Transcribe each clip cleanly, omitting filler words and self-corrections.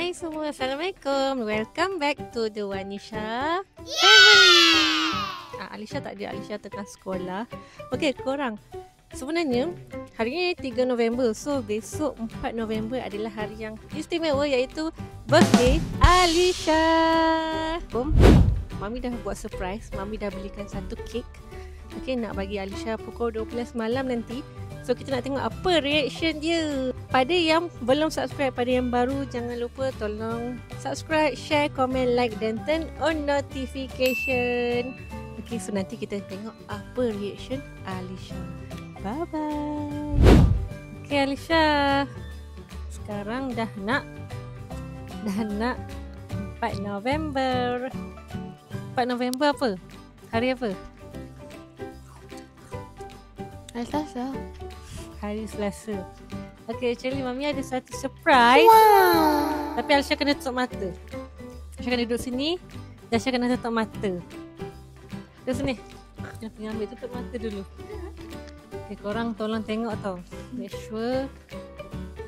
Hai semua, Assalamualaikum. Welcome back to the Wanisha family. Alisha tak ada, Alisha tengah sekolah. Okey, korang. Sebenarnya hari ni 3 November. So besok 4 November adalah hari yang istimewa, iaitu birthday Alisha. Mami dah buat surprise. Mami dah belikan satu kek. Okey, nak bagi Alisha pukul 12 malam nanti. So kita nak tengok apa reaction dia. Pada yang belum subscribe, pada yang baru, jangan lupa tolong subscribe, share, komen, like dan turn on notification. Okay, so nanti kita tengok apa reaction Alisha. Bye bye. Okay Alisha, sekarang dah nak 4 November. 4 November apa? Hari apa? Hari Selasa. Hari Selasa. Okay, actually Mami ada satu surprise. Tapi Alisha kena tutup mata. Alisha kena duduk sini dan Alisha kena tutup mata. Duduk sini. Jangan pergi ambil, tutup mata dulu. Okay, korang tolong tengok tau. Make sure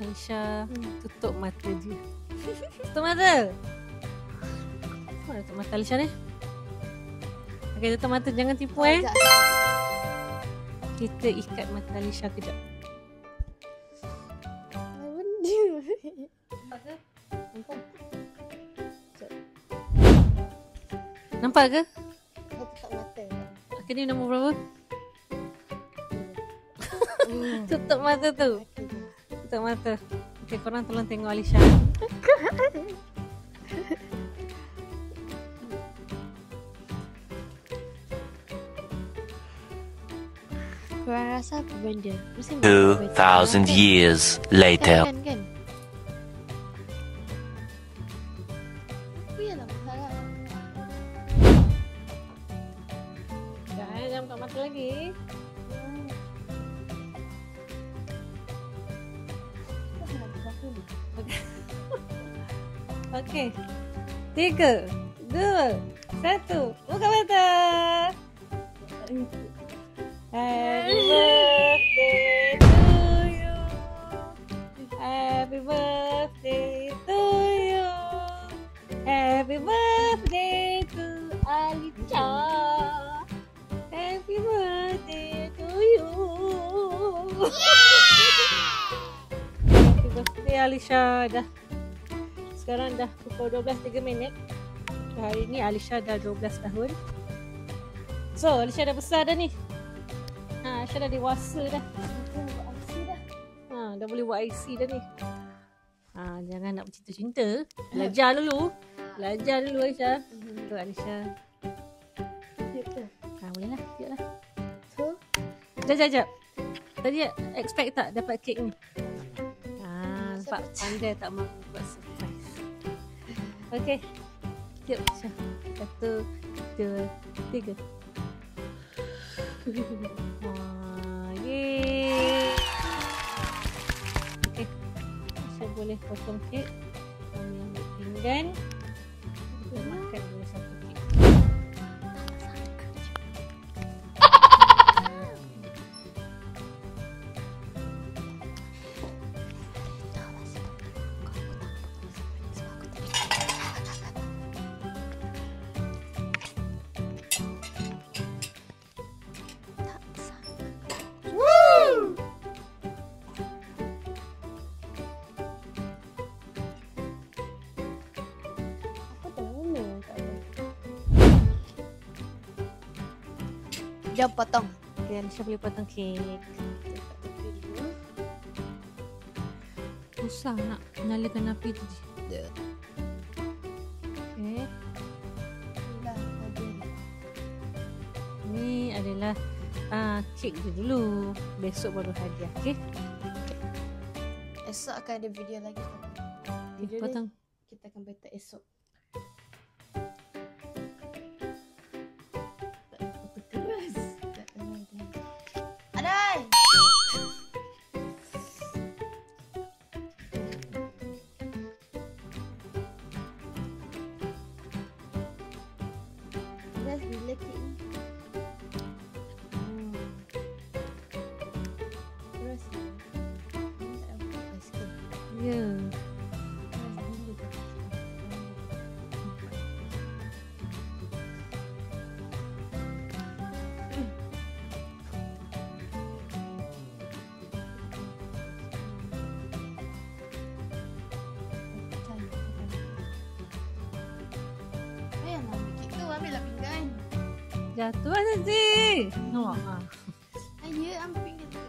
Alisha tutup mata dia. Tutup mata. Mana tutup mata Alisha ni? Okay, tutup mata, jangan tipu Kita ikat mata Alisha kejap. Nampak ke? Saya tutup mata. Okay, ni nombor berapa? Tutup mata tu. Tutup mata. Okay, korang tolong tengok Alisha. Korang rasa apa benda? 2,000 years later. Kan? Apa yang nak masalah? Jangan buka mata lagi. Okay. 3, 2, 1. Buka mata. Happy birthday to you. Happy birthday to you. Happy birthday to Alisha. Happy birthday to you. Happy birthday Alisha. Sekarang dah pukul 12.03. Hari ni Alisha dah 12 tahun. So Alisha dah besar dah ni. Alisha dah dewasa dah. Dah boleh buat IC dah ni. Jangan nak bercinta-cinta. Belajar dulu. Alisha. Tu Alisha. Boleh lah. Siap lah. So, Sekejap. Tadi expect tak dapat kek ni? Nampak pandai tak mahu buat surprise. Okay. Siap Alisha. 1, 2, 3. Yeay. Okay, saya boleh potong kek. Kami ambil pinggan. Kita makan dulu satu kek. Jom potong. Okay, Alisha boleh potong kek. Susah nak nyalakan api tu. Okay. Ni adalah kek dia dulu. Besok baru hadiah. Okay. Esok akan ada video lagi. Video Potong. ni kita akan letak esok. Adai! Terus bila kek ni? Terus ni tak ada sikit. Ya. Terus bila jatuh Azizi. Nampak? Ayo, amping dia.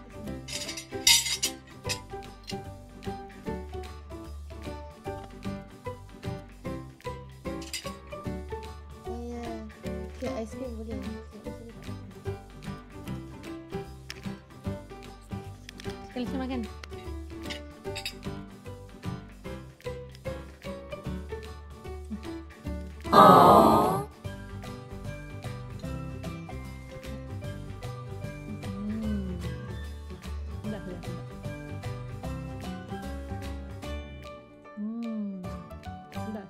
Saya aiskrim boleh. Sekali saya makan. Aww. Sedap.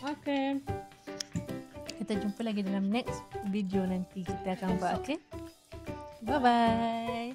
Okay. Kita jumpa lagi dalam next video nanti kita akan buat. Okay. Bye bye.